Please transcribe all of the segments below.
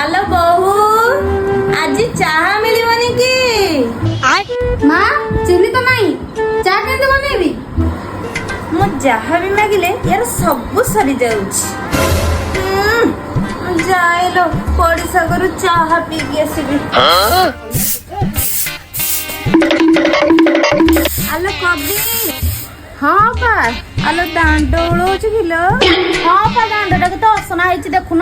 आलो बहु आज चाहा मिलबनी कि माँ चीनी तो नहीं चा केंदे बनेबी मु जहा भी मागिले यार सब सरी जाउछि जाइलो पड़िसा घरु चाहा पी के आसीबी आलो कबी हाँ पा आलो दांड ओळोछ किलो हाँ पा दांडटा के तो असना ହେଇଛି ଦେଖୁନ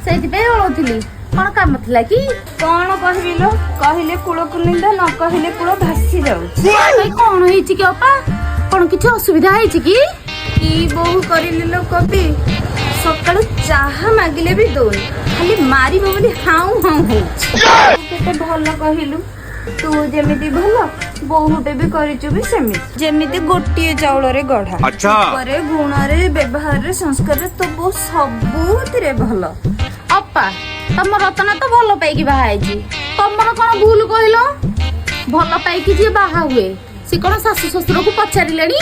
ସେଇଥିପାଇଁ ଓଳଉଥିଲି କଣ କାମ ଥିଲା କି कौन कहबिलो कहले कूल कुनिंदा न कहले कूल भासी जाउछि ଭାଇ କଣ ହେଇଛି କି ଅପା କଣ କିଛି ଅସୁବିଧା ହେଇଛି କି की बहु करिलिलो कबी सकाळु चाहा मागिले भी दोन खाली मारिबो बोली हाउ हाउ होउछि केते भलो कहिलु तू जेमिति भलो बहुटे भी करिचु भी सेमिति जेमिति गोटिए चाउल रे गढा अच्छा करे गुण रे व्यवहार रे संस्कार रे तो बहु सबुतिरे भलो ଅପା ତମ ରତନା ତ ଭଲ ପାଇକି ବାହା ହେଇଛି ତମର କଣ ଭୁଲ କହିଲ ଭଲ ପାଇକି ଯିଏ ବାହା ହୁଏ ସେ କଣ ଶାଶୁ ଶ୍ୱଶୁରକୁ ପଚାରିଲେଣି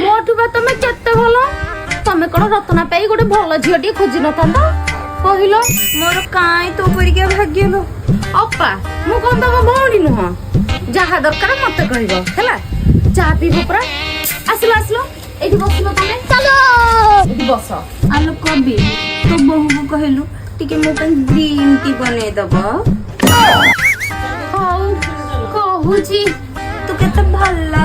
ମୋଠୁ ବା ତମେ କେତେ ଭଲ ତମେ କଣ ରତନା ପାଇ ଗୋଟେ ଭଲ ଝିଅଟିଏ ଖୋଜି ନଥାନ୍ତ କହିଲ मोर काई तो परिका भाग्यलो ଅପା ମୁଁ କଣ ତମ ଭଉଣୀ ନୁହଁ ଯାହା ଦରକାର ମତେ କହିବ ହେଲା ଚା ପିଇବ ପୁରା ଆସିଲ ଆସିଲ ଏଇଠି ବସିଲ ତମେ ଚାଲ ଏଇଠି ବସ आलो कबी तो बहु को कहलु टिके मो पे ग्रीन टी बने दबो ହଉ କହୁଛି तू केते भल्ला